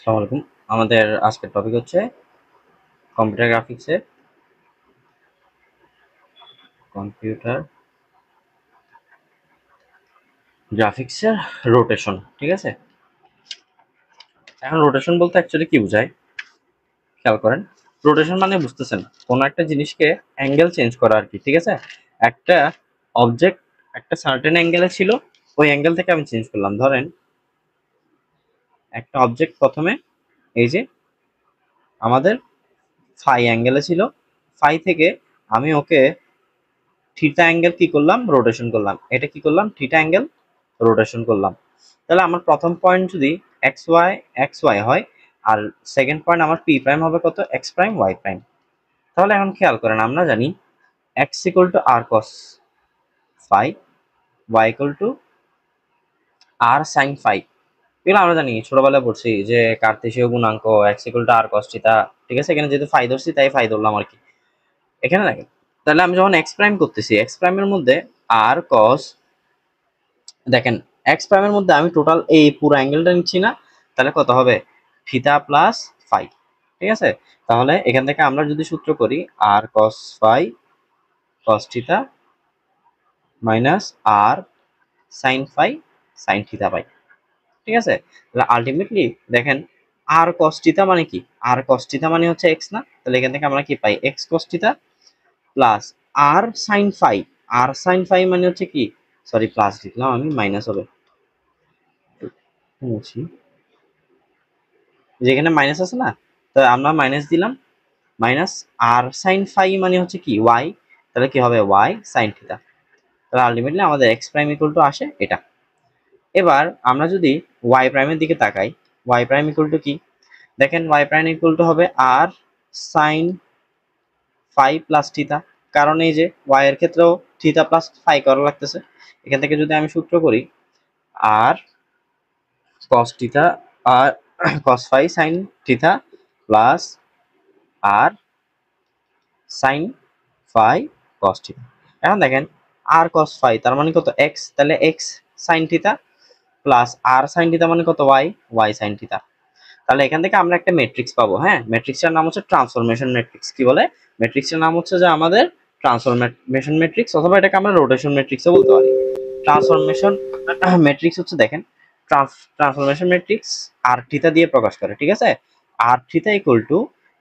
আসসালামু আলাইকুম। আমাদের আজকের টপিক হচ্ছে কম্পিউটার গ্রাফিক্সের কম্পিউটার গ্রাফিক্সের রোটেশন। ঠিক আছে, এখন রোটেশন বলতে অ্যাকচুয়ালি কি বোঝায় খেয়াল করেন। রোটেশন মানে বুঝতেছেন কোনো একটা জিনিসকে অ্যাঙ্গেল চেঞ্জ করা আর কি। ঠিক আছে, একটা অবজেক্ট একটা সার্টেন অ্যাঙ্গেলে ছিল, ওই অ্যাঙ্গেল থেকে আমি চেঞ্জ করলাম। ধরেন একটা অবজেক্ট প্রথমে এই যে আমাদের ফাই অ্যাঙ্গেলে ছিল, ফাই থেকে আমি ওকে থিটা অ্যাঙ্গেল কি করলাম, রোটেশন করলাম। এটা কি করলাম, থিটা অ্যাঙ্গেল রোটেশন করলাম। তাহলে আমার প্রথম পয়েন্ট যদি এক্স ওয়াই হয়, আর সেকেন্ড পয়েন্ট আমার পি প্রাইম হবে কত, এক্স প্রাইম ওয়াই প্রাইম। তাহলে এখন খেয়াল করেন, আমরা জানি X equal to R cos phi, Y equal to R sine phi. এগুলো আমরা জানি, ছোটবেলায় পড়ছি যে কার্তেশীয় গুণাঙ্ক X equal to R cos theta. ঠিক আছে, এখানে যেহেতু ফাই ধরছি তাই ফাই ধরলাম আর কি। এখানে দেখেন, তাহলে আমি যখন এক্স প্রাইম করতেছি, এক্স প্রাইমের মধ্যে আর কস, দেখেন এক্স প্রাইমের মধ্যে আমি টোটাল এই পুরো অ্যাঙ্গেলটা নিচ্ছি না, তাহলে কত হবে, থিটা প্লাস ফাই। ঠিক আছে, তাহলে এখান থেকে আমরা যদি সূত্র করি r cos phi cos theta minus r sine phi sine theta পাই। ঠিক আছে, তাহলে আলটিমেটলি দেখেন আর কস থিটা মানে কি, আর কস থিটা মানে হচ্ছে এক্স না, তাহলে এখান থেকে আমরা কি পাই, x cos theta plus r sine phi, আর সাইন ফাই মানে হচ্ছে কি, সরি প্লাস লিখলাম আমি, মাইনাস হবে, মুছি যেখানে মাইনাস আছে না, তো আমরা মাইনাস দিলাম, মাইনাস আর সাইন ফাই মানে হচ্ছে কি ওয়াই, তাহলে কি হবে ওয়াই সাইন থিটা। তাহলে আলটিমেটলি আমাদের এক্স প্রাইম ইকুয়াল টু আসে এটা। এবার আমরা যদি ওয়াই প্রাইমের দিকে তাকাই, ওয়াই প্রাইম ইকুয়াল টু কি, দেখেন ওয়াই প্রাইম ইকুয়াল টু হবে আর সাইন ফাই প্লাস থিটা, কারণ এই যে ওয়াই এর ক্ষেত্রেও থিটা প্লাস ফাই করা লাগতেছে। এখান থেকে যদি আমি সূত্র করি r cos theta r cos phi sine theta plus r sine phi cos theta. এখন দেখেন আর কস ফাই তার মানে কত এক্স, তাহলে x sign theta plus r sine theta মানে কত ওয়াই, ওয়াই সাইন থিটা। তাহলে এখান থেকে আমরা একটা ম্যাট্রিক্স পাবো। হ্যাঁ, ম্যাট্রিক্সটার নাম হচ্ছে ট্রান্সফরমেশন ম্যাট্রিক্স। কি বলে, ম্যাট্রিক্সের নাম হচ্ছে যে আমাদের ট্রান্সফরমেশন ম্যাট্রিক্স, অথবা এটাকে আমরা রোটেশন ম্যাট্রিক্সও বলতে পারি। ট্রান্সফরমেশন ম্যাট্রিক্স হচ্ছে দেখেন, ট্রান্সফরমেশন ম্যাট্রিক্স আর থিটা দিয়ে প্রকাশ করে। ঠিক আছে, আর থিটা ইকুয়াল টু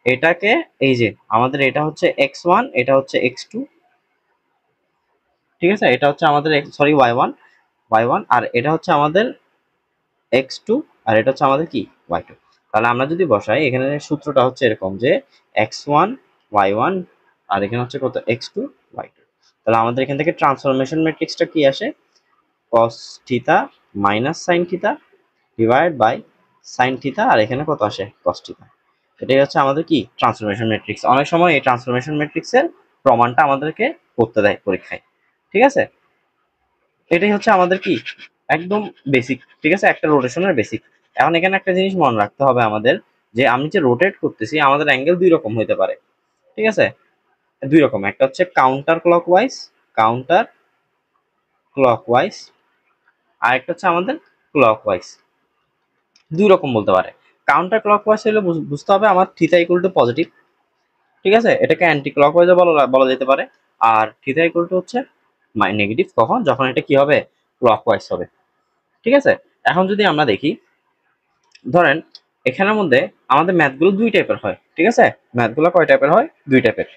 এটাকে, এই যে আমাদের এটা হচ্ছে এক্স ওয়ান, এটা হচ্ছে এক্স টু। ঠিক আছে, এটা হচ্ছে আমাদের sorry y one, y one, আর এটা হচ্ছে আমাদের এক্স টু, আর এটা হচ্ছে আমাদের কি ওয়াই টু। তাহলে আমরা যদি বসাই, এখানে সূত্রটা হচ্ছে এরকম যে এক্স ওয়ান ওয়াই ওয়ান, আর এখানে হচ্ছে কত এক্স টু ওয়াই টু। তাহলে আমাদের এখান থেকে ট্রান্সফরমেশন ম্যাট্রিক্সটা কি আসে, cos theta minus sine theta divide by sine theta, আর এখানে কত আসে কস থিটা। এটাই হচ্ছে আমাদের কি ট্রান্সফরমেশন ম্যাট্রিক্স। অনেক সময় এই ট্রান্সফরমেশন ম্যাট্রিক্সের প্রমাণটা আমাদেরকে করতে দেয় পরীক্ষায়। ঠিক আছে, এটাই হচ্ছে আমাদের কি একদম বেসিক। ঠিক আছে, একটা রোটেশনের বেসিক। এখন এখানে একটা জিনিস মনে রাখতে হবে আমাদের, যে আমি যে রোটেট করতেছি আমাদের অ্যাঙ্গেল দুই রকম হইতে পারে। ঠিক আছে, দুই রকম, একটা হচ্ছে কাউন্টার ক্লকওয়াইজ, কাউন্টার ক্লকওয়াইজ, আর একটা হচ্ছে আমাদের ক্লকওয়াইজ। দুই রকম বলতে পারে। কাউন্টার ক্লকওয়াইজ হলে বুঝতে হবে আমার থিটা ইকুয়াল টু পজিটিভ। ঠিক আছে, এটাকে অ্যান্টি ক্লকওয়াইজও বলা যেতে পারে। আর থিটা ইকুয়াল টু হচ্ছে নেগেটিভ কখন, যখন এটা কি হবে, ক্লকওয়াইজ হবে। ঠিক আছে, এখন যদি আমরা দেখি, ধরেন এখানের মধ্যে আমাদের ম্যাথগুলো দুই টাইপের হয়। ঠিক আছে, ম্যাথগুলো কয় টাইপের হয়, দুই টাইপের।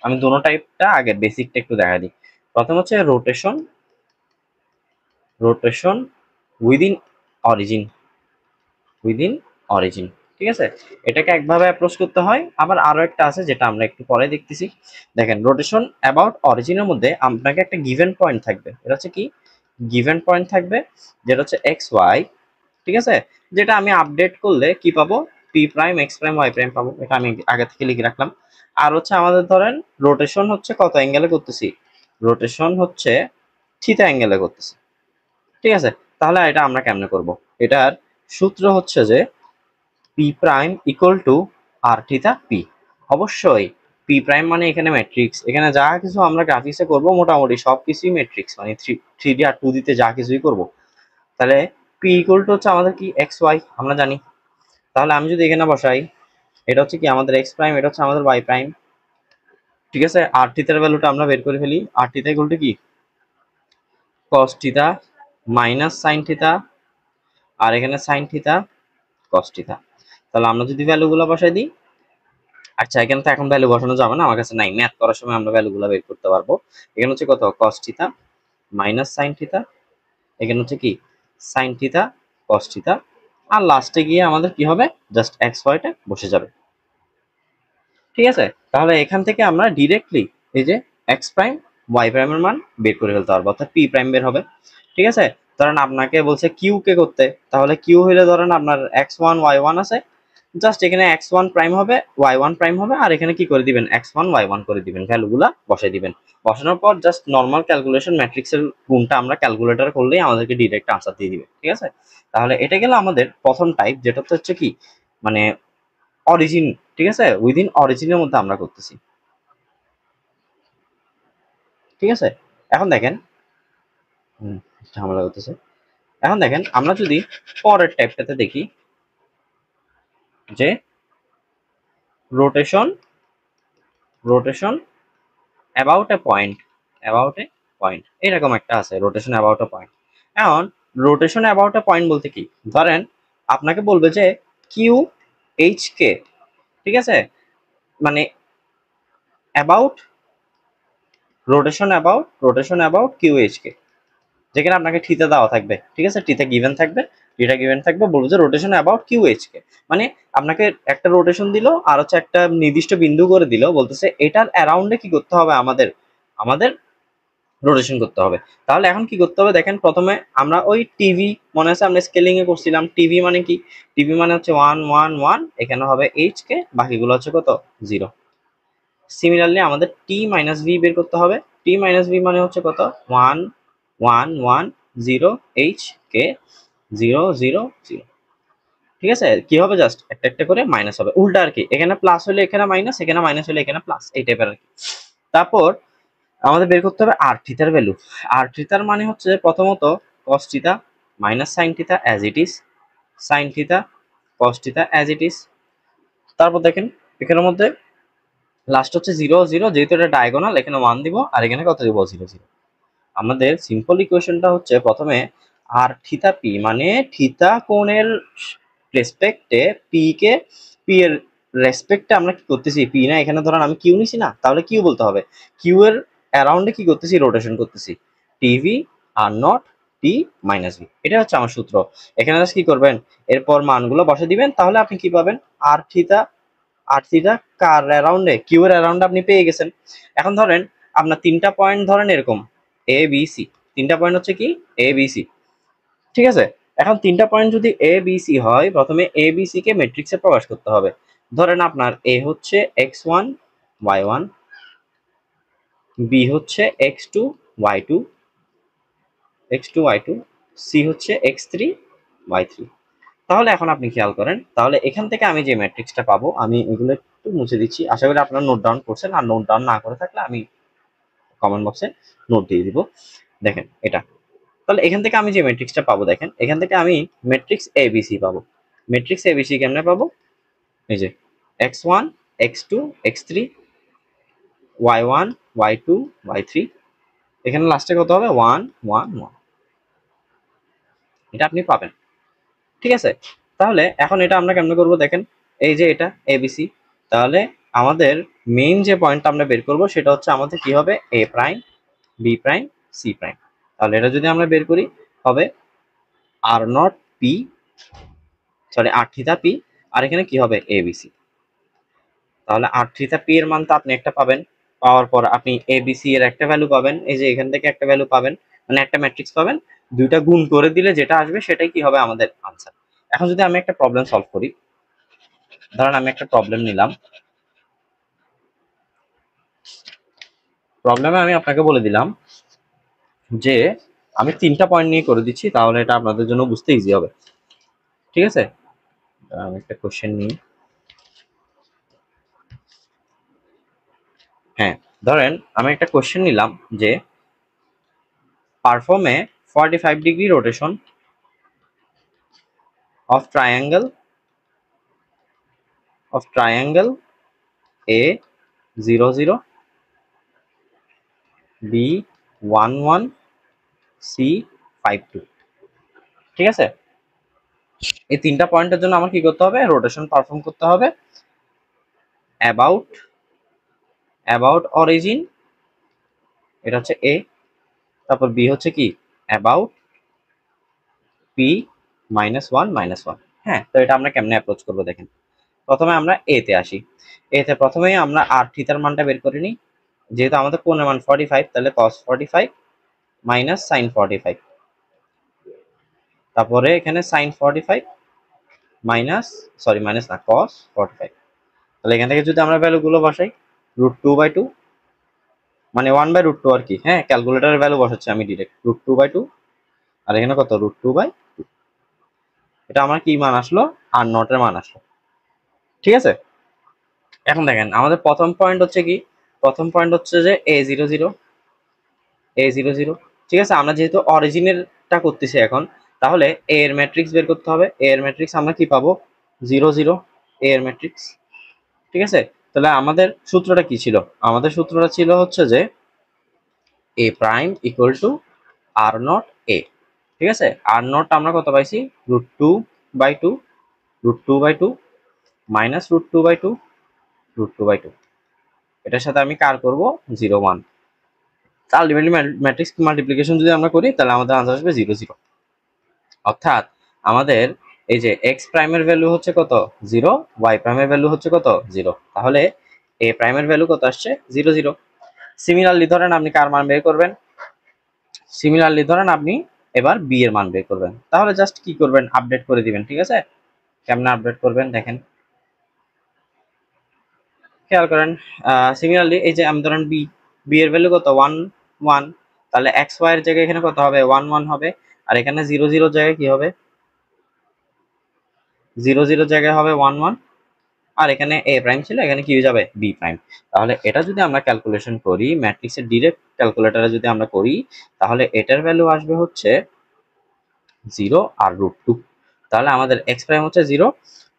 আমি দুটো টাইপটা আগে বেসিকটা একটু দেখা দিই। প্রথম হচ্ছে rotation, rotation within origin, within origin. ঠিক আছে, এটাকে একভাবে অ্যাপ্রোচ করতে হয়, আবার আরো একটা আছে যেটা আমরা একটু পরে দেখতেছি। দেখেন রোটেশন অ্যাবাউট অরিজিনের মধ্যে আপনাকে একটা গিভেন পয়েন্ট থাকবে, এটা হচ্ছে কি গিভেন পয়েন্ট থাকবে, যেটা হচ্ছে এক্স ওয়াই। ঠিক আছে, যেটা আমি আপডেট করলে কি পাবো, P prime X prime Y prime পাবো, এটা আমি আগে থেকে লিখে রাখলাম। আর হচ্ছে আমাদের ধরেন রোটেশন হচ্ছে কত অ্যাঙ্গেলে করতেছি, রোটেশন হচ্ছে থিটা অ্যাঙ্গেলে করতেছি। ঠিক আছে, তাহলে এটা আমরা কেমনে করব, এটার সূত্র হচ্ছে যে P prime equal to R theta P. অবশ্যই পি প্রাইম মানে এখানে ম্যাট্রিক্স, এখানে যা কিছু আমরা গ্রাফিক্সে করব মোটামুটি সবকিছুই ম্যাট্রিক্স, মানে থ্রি ডি আর টু দিতে যা কিছুই করব। তাহলে পি ইকুয়াল টু হচ্ছে আমাদের কি এক্স ওয়াই আমরা জানি, তাহলে আমি যদি এখানে বসাই, এটা হচ্ছে কি আমাদের এক্স প্রাইম, এটা হচ্ছে আমাদের ওয়াই প্রাইম, ঠিক আছে। আর থিটার ভ্যালুটা আমরা বের করে ফেলি। আর থিটা ইকুয়াল টু কি cos theta minus sine theta, আর এখানে সাইন থিটা কস থিটা। তাহলে আমরা যদি ভ্যালুগুলো বসাই দিই, আচ্ছা এখানে তো এখন ভ্যালু বসানো যাবে না, আমার কাছে নাই, ম্যাথ করার সময় আমরা ভ্যালুগুলো বের করতে পারবো। এখানে হচ্ছে কত কস থিটা মাইনাস সাইন থিটা, এখানে হচ্ছে কি সাইন থিটা কস থিটা, আর লাস্টে গিয়ে আমাদের কি হবে জাস্ট এক্স ওয়াইটা বসে যাবে, ঠিক আছে। তাহলে এখান থেকে আমরা ডিরেক্টলি এই যে এক্স প্রাইম ওয়াই প্রাইমের মান বের করে ফেলতে পারবো, অর্থাৎ পি প্রাইম বের হবে, ঠিক আছে। ধরেন আপনাকে বলছে কিউ কে করতে, তাহলে কিউ হইলে ধরেন আপনার এক্স ওয়ান ওয়াই ওয়ান আছে, জাস্ট এখানে এক্স ওয়ান প্রাইম হবে ওয়াই ওয়ান প্রাইম হবে, আর এখানে কি করে দিবেন এক্স ওয়ান ওয়াই ওয়ান করে দিবেন, ভ্যালুগুলা বসাই দিবেন। বসানোর পর জাস্ট নর্মাল ক্যালকুলেশন ম্যাট্রিক্সের গুণটা আমরা ক্যালকুলেটর করলেই আমাদেরকে ডিরেক্ট আনসার দিয়ে দিবে, ঠিক আছে। তাহলে এটা গেল আমাদের প্রথম টাইপ, যেটা হচ্ছে কি মানে অরিজিন, ঠিক আছে, উইদিন অরিজিনের মধ্যে আমরা করতেছি, ঠিক আছে। এখন দেখেন ঝামেলা করতেছে। এখন দেখেন আমরা যদি পরের টাইপটাতে দেখি যে rotation rotation about a point, about a point এরকম একটা আছে রোটেশন অ্যাবাউট এ পয়েন্ট। এখন রোটেশন অ্যাবাউট এ পয়েন্ট বলতে কি, ধরেন আপনাকে বলবে যে কিউ এইচ কে, ঠিক আছে, মানে about rotation about Q H K, যেখানে আপনাকে থিটা দেওয়া থাকবে, ঠিক আছে, থিটা গিভেন থাকবে, বলবো যে rotation about Q H K, মানে আপনাকে একটা রোটেশন দিল আর হচ্ছে একটা নির্দিষ্ট বিন্দু করে দিল, বলতেছে এটার অ্যারাউন্ডে কি করতে হবে আমাদের, আমাদের রোটেশন করতে হবে। তাহলে এখন কি করতে হবে দেখেন, প্রথমে আমরা ওই টিভি মনে আছে আমরা স্কেলিং এ করছিলাম, টিভি মানে কি, টিভি মানে হচ্ছে 1 1 1, এখানে হবে এইচ কে, বাকিগুলো হচ্ছে কত 0। সিমিলারলি আমাদের টি মাইনাস ভি বের করতে হবে, টি মাইনাস ভি মানে হচ্ছে কত 1 1 1 0 এইচ কে 0 0 0, ঠিক আছে। কি হবে জাস্ট একটা একটা করে মাইনাস হবে, উল্টা আর কি, এখানে প্লাস হলে এখানে মাইনাস, এখানে মাইনাস হলে এখানে প্লাস, এই টাইপের আর কি। তারপর আমাদের বের করতে হবে আর থিটার ভ্যালু। আর থিটার মানে হচ্ছে প্রথমত কস theta minus sine theta as it is, sine theta cos theta as it is. তারপর দেখেন এখানের মধ্যে লাস্ট হচ্ছে 0 0, যেহেতু এটা ডায়াগোনাল এখানে 1 দিব, আর এখানে কত দিব 0 0। আমাদের সিম্পল ইকুয়েশনটা হচ্ছে প্রথমে আর থিটা পি, মানে থিটা কোণের রেসপেক্টে পি এর রেসপেক্টে আমরা কি করতেছি, পি না এখানে ধরেন আমি কিউ নিছি না, তাহলে কিউ বলতে হবে, কিউ এর অ্যারাউন্ডে কি করতেছি রোটেশন করতেছি, TV are not T minus V, এটা হচ্ছে আমার সূত্র। এখানে জাস্ট কি করবেন এরপর মানগুলো বসে দিবেন, তাহলে আপনি কি পাবেন আর থিটা, আর থিটা কার অ্যারাউন্ডে, কিউ এর অ্যারাউন্ডে আপনি পেয়ে গেছেন। এখন ধরেন আপনার তিনটা পয়েন্ট ধরেন এরকম এ বি সি, তিনটা পয়েন্ট হচ্ছে কি এ বি সি, ঠিক আছে। এখন তিনটা পয়েন্ট যদি এ বি সি হয়, প্রথমে এ বি সি কে ম্যাট্রিক্সে প্রকাশ করতে হবে। ধরেন আপনার এ হচ্ছে x one y one, B হচ্ছে x two y two, C হচ্ছে এক্স থ্রি ওয়াই থ্রি। তাহলে এখন আপনি খেয়াল করেন, তাহলে এখান থেকে আমি যে ম্যাট্রিক্সটা পাবো, আমি এগুলো একটু মুছে দিচ্ছি, আশা করি আপনারা নোট ডাউন করছেন, আর নোট ডাউন না করে থাকলে আমি কমেন্ট বক্সে নোট দিয়ে দিব। দেখেন এটা, তাহলে এখান থেকে আমি যে ম্যাট্রিক্সটা পাবো, দেখেন এখান থেকে আমি ম্যাট্রিক্স এবিসি পাবো। ম্যাট্রিক্স এবিসি কেমনে পাবো, এই যে X one X two X three Y one Y two Y three, এখানে লাস্টে কত হবে 1 1 1, এটা আপনি পাবেন, ঠিক আছে। তাহলে এখন এটা আমরা কেমনে করবো দেখেন, এই যে এটা এবিসি, তাহলে আমাদের মেইন যে পয়েন্টটা আমরা বের করব সেটা হচ্ছে আমাদের কি হবে A prime B prime C prime. তাহলে এটা যদি আমরা বের করি হবে r naught P, sorry r theta P, আর এখানে কি হবে এবিসি। তাহলে আর থিটা পি এর মান তো আপনি একটা পাবেন, পাওয়ার পর আপনি এবিসি এর একটা ভ্যালু পাবেন, এই যে এখান থেকে একটা ভ্যালু পাবেন, মানে একটা ম্যাট্রিক্স পাবেন, দুইটা গুণ করে দিলে যেটা আসবে সেটাই কি হবে আমাদের আনসার। এখন যদি আমি একটা প্রবলেম সলভ করি, ধরেন আমি একটা প্রবলেম নিলাম, প্রবলেমে আমি আপনাকে বলে দিলাম যে আমি তিনটা পয়েন্ট নিয়ে করে দিচ্ছি, তাহলে এটা আপনাদের জন্য বুঝতে ইজি হবে, ঠিক আছে। আমি একটা কোশ্চেন নিই, হ্যাঁ ধরেন আমি একটা কোশ্চেন নিলাম যে perform a 45 degree rotation of triangle of triangle A 0 0 B 1 1 C 5 2। ঠিক আছে, এই তিনটা পয়েন্টের জন্য আমার কি করতে হবে, রোটেশন পারফর্ম করতে হবে অ্যাবাউট অরিজিন, এটা হচ্ছে এ, তারপর বি হচ্ছে কি অ্যাবাউট পি -1 -1। হ্যাঁ, তো এটা আমরা কেমনে অ্যাপ্রোচ করবো দেখেন। প্রথমে আমরা এ তে আসি। এ তে প্রথমেই আমরা আর থিটার মানটা বের করে নিই। যেহেতু আমাদের কোণের মান 45, তাহলে cos 45 মাইনাস sin 45, তারপরে এখানে sin 45 মাইনাস না cos 45। তাহলে এখান থেকে যদি আমরা ভ্যালুগুলো বসাই, √2/2 মানে 1/√2 আর কি। হ্যাঁ, ক্যালকুলেটরের ভ্যালু বসাচ্ছি আমি ডিরেক্ট, √2/2 আর এখানে কত √2/2। এটা আমার কি মান আসলো, আর নটের মান আসলো। ঠিক আছে, এখন দেখেন আমাদের প্রথম পয়েন্ট হচ্ছে কি, প্রথম পয়েন্ট হচ্ছে যে a00 ঠিক আছে। আমরা যেহেতু অরিজিনেরটা করতেছি এখন, তাহলে a এর ম্যাট্রিক্স বের করতে হবে। a এর ম্যাট্রিক্স আমরা কি পাবো, 0 0 a এর ম্যাট্রিক্স। ঠিক আছে, তাহলে আমাদের সূত্রটা কি ছিল, আমাদের সূত্রটা ছিল হচ্ছে যে a prime equal to are not a। ঠিক আছে, আর নট আমরা কত পাইছি, √2/2 √2/2 মাইনাস √2/2 √2/2। এটার সাথে আমি কার করব 0 1। আলটিমেটলি ম্যাট্রিক্স মাল্টিপ্লিকেশন যদি আমরা করি, তাহলে আমাদের আনসার আসবে 0 0। অর্থাৎ আমাদের এই যে এক্স প্রাইমের ভ্যালু হচ্ছে কত 0, ওয়াই প্রাইমের ভ্যালু হচ্ছে কত 0, তাহলে এ প্রাইমের ভ্যালু কত আসছে 0 0। সিমিলারলি ধরেন আপনি কার মান বের করবেন, সিমিলারলি ধরেন আপনি এবার বি এর মান বের করবেন। তাহলে জাস্ট কি করবেন, আপডেট করে দিবেন। ঠিক আছে, কেমনে আপডেট করবেন দেখেন, খেয়াল করেন। সিমিলারলি এই যে আমি ধরেন বি এর ভ্যালু কত 1 1, তাহলে এক্স ওয়াই এর জায়গায় এখানে কত হবে 1 1 হবে, আর এখানে 0 0 জায়গায় কি হবে 0 0 জায়গায় হবে 1 1, আর এখানে এ প্রাইম ছিল, এখানে কি হয়ে যাবে বি প্রাইম। তাহলে এটা যদি আমরা ক্যালকুলেশন করি ম্যাট্রিক্সের ডিরেক্ট ক্যালকুলেটরে যদি আমরা করি, তাহলে এটার ভ্যালু আসবে হচ্ছে 0 আর √2। তাহলে আমাদের এক্স প্রাইম হচ্ছে 0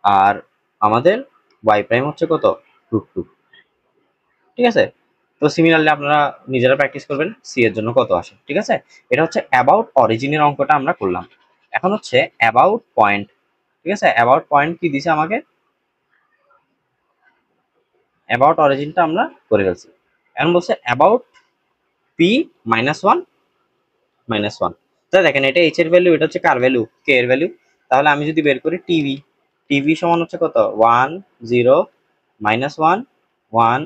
আর আমাদের ওয়াই প্রাইম হচ্ছে কত √2। ঠিক আছে, তো সিমিলারলি আপনারা নিজেরা প্র্যাকটিস করবেন সি এর জন্য কত আসে। ঠিক আছে, এটা হচ্ছে অ্যাবাউট অরিজিনের অঙ্কটা আমরা করলাম। এখন হচ্ছে অ্যাবাউট পয়েন্ট। ঠিক আছে, অ্যাবাউট পয়েন্ট কি দিছে আমাকে, অ্যাবাউট অরিজিনটা আমরা করে ফেলছি। এখন বলছে অ্যাবাউট পি -1 তো দেখেন এটা এইচ এর ভ্যালু, এটা হচ্ছে কার ভ্যালু, কে এর ভ্যালু। তাহলে আমি যদি বের করি টিভি, টিভি সমান হচ্ছে কত 1 0 -1 1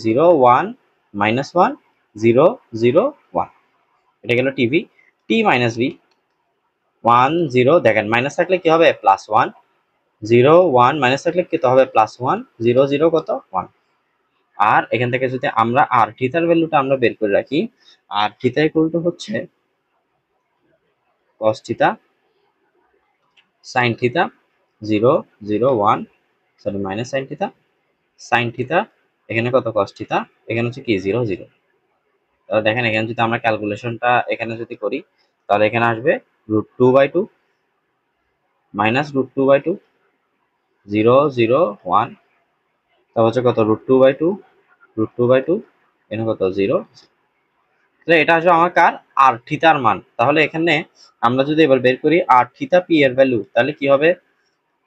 0 1 -1 0 0 1, এটা গেল টিভি। টি মাইনাস বি 1 0, দেখেন মাইনাস থাকলে কি হবে +1, 0 1 মাইনাস থাকলে কি হবে +1 0 0 কত 1। আর এখান থেকে যদি আমরা আর থিটার ভ্যালুটা আমরা বের করে রাখি, আর থিটা ইকুয়াল টু হচ্ছে cos theta sin theta 0 0 1 sorry minus sin theta sin theta, এখানে কত cos থিটা, এখানে হচ্ছে কি 0 0। তাহলে দেখেন এখানে যদি আমরা ক্যালকুলেশনটা এখানে যদি করি, তাহলে এখানে আসবে √2/2 মাইনাস √2/2 0 0 1, তারপর হচ্ছে কত √2/2 এখানে কত 0। তাহলে এটা আসবে আমার কার আর থিটার মান। তাহলে এখানে আমরা যদি এবার বের করি আর থিটা পি এর ভ্যালু, তাহলে কি হবে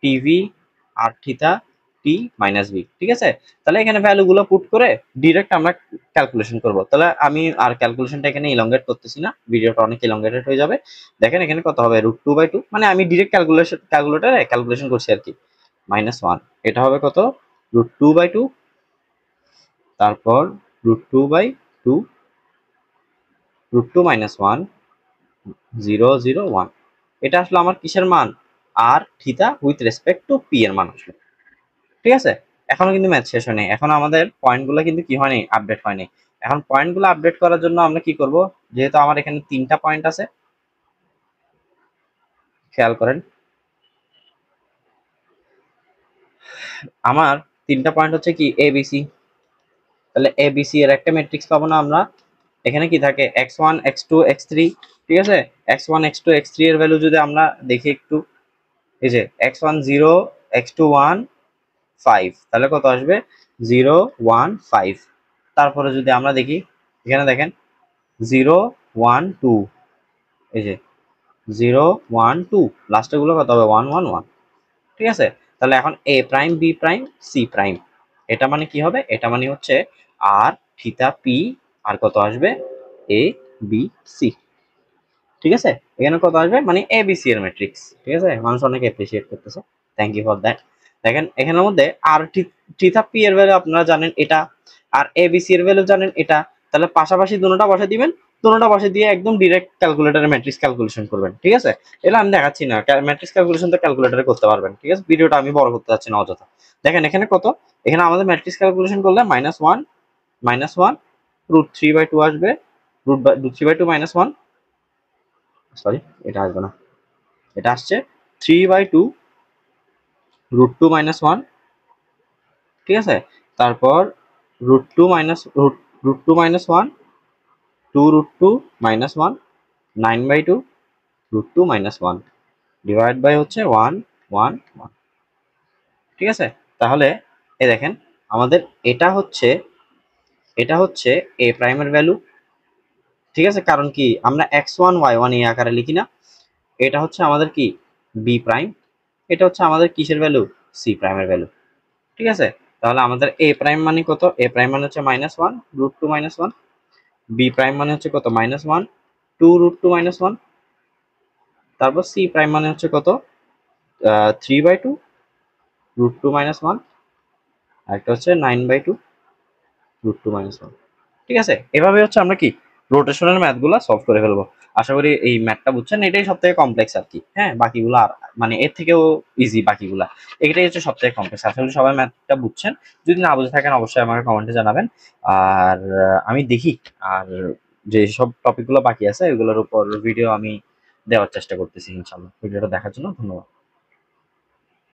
টিভি আর থিটা টি মাইনাস বি। ঠিক আছে, তাহলে এখানে ভ্যালুগুলো পুট করে ডিরেক্ট আমরা ক্যালকুলেশন করব। তাহলে আমি আর ক্যালকুলেশনটা এখানে ইলংগেট করতেছি না, ভিডিওটা অনেক ইলংগেটেড হয়ে যাবে। দেখেন এখানে কত হবে √2/2, মানে আমি ডিরেক্ট ক্যালকুলেটরে ক্যালকুলেশন করছি আর কি, -1। এটা হবে কত √2/2, তারপর √2/2 √2 -1 0 0 1। এটা আসলে আমার কিসের মান, r theta with respect to P এর মান আসলো। ঠিক আছে, এখনো কিন্তু ম্যাথ শেষ হয়নি, এখন আমাদের পয়েন্টগুলো কিন্তু কি হয়নি, আপডেট হয়নি। এখন পয়েন্টগুলো আপডেট করার জন্য আমরা কি করব, যেহেতু আমার এখানে 3টা পয়েন্ট আছে, খেয়াল করেন আমার 3টা পয়েন্ট হচ্ছে কি এ বি সি। তাহলে এ বি সি এর একটা ম্যাট্রিক্স পাবো না আমরা, এখানে কি থাকে x1 x2 x3। ঠিক আছে, x1 x2 x3 এর ভ্যালু যদি আমরা দেখি একটু, এই যে x1 0 x2 1 5, তাহলে কত আসবে 0 1 5। তারপরে যদি আমরা দেখি এখানে দেখেন 0 1 2, এই যে 0 1 2, লাস্টে গুলো কত হবে 1 1 1। ঠিক আছে, তাহলে এখন A prime B prime C prime, এটা মানে কি হবে, এটা মানে হচ্ছে আর থিটা পি আর কত আসবে এ বি সি। ঠিক আছে, এখানে কত আসবে মানে এবিসি এর ম্যাট্রিক্স। ঠিক আছে, মানুষ অনেক অ্যাপ্রিসিয়েট করতেছে, থ্যাংক ইউ ফর দ্যাট। দেখেন এখানের মধ্যে আর থিটা পি এর ভ্যালু আপনারা জানেন এটা, আর এবিসি এর ভ্যালু জানেন এটা, তাহলে পাশাপাশি দুটোটা বসে দিবেন, দুটোটা বসে দিয়ে একদম ডিরেক্ট ক্যালকুলেটরে ম্যাট্রিক্স ক্যালকুলেশন করবেন। ঠিক আছে, এটা আমি দেখাচ্ছি না, ম্যাট্রিক্স ক্যালকুলেশন তো ক্যালকুলেটরে করতে পারবেন। ঠিক আছে, ভিডিওটা আমি বড় করতে যাচ্ছি না অযথা। দেখেন এখানে কত, এখানে আমাদের ম্যাট্রিক্স ক্যালকুলেশন করলে -1 √3/2 আসবে, √3/2 -1, সরি এটা আসবে না, এটা আসছে 3/2 √2 -1। ঠিক আছে, তারপর √2 √2 -1, 2 √2 -1, 9/2 √2 -1 ডিভাইড বাই হচ্ছে 1 1 1। ঠিক আছে, তাহলে এই দেখেন আমাদের এটা হচ্ছে এ প্রাইমের ভ্যালু। ঠিক আছে, কারণ কি আমরা x1 y1 এই আকারে লিখি না, এটা হচ্ছে আমাদের কি বি প্রাইম, এটা হচ্ছে আমাদের কিসের ভ্যালু সি প্রাইমের ভ্যালু। ঠিক আছে, তাহলে আমাদের এ প্রাইম মানে কত, এ প্রাইম মানে হচ্ছে -1 √2 -1, বি প্রাইম মানে হচ্ছে কত -1 2 √2 -1, তারপর সি প্রাইম মানে হচ্ছে কত 3/2 √2 -1, আর একটা হচ্ছে 9/2 √2 -1। ঠিক আছে, এভাবে হচ্ছে আমরা কি রোটেশনাল ম্যাথ গুলা সলভ করে ফেলবো। আশা করি এই ম্যাথটা বুঝছেন, এটাই সব থেকে কমপ্লেক্স আর কি। হ্যাঁ, বাকিগুলো আর মানে এর থেকেও ইজি বাকিগুলা, এটাই হচ্ছে সব থেকে কমপ্লেক্স। আশা করি সবাই ম্যাথটা বুঝছেন, যদি না বুঝে থাকেন অবশ্যই আমাকে কমেন্টে জানাবেন। আর আমি দেখি আর যে সব টপিকগুলো বাকি আছে এগুলোর উপর ভিডিও আমি দেওয়ার চেষ্টা করতেছি ইনশাল্লাহ। ভিডিওটা দেখার জন্য ধন্যবাদ।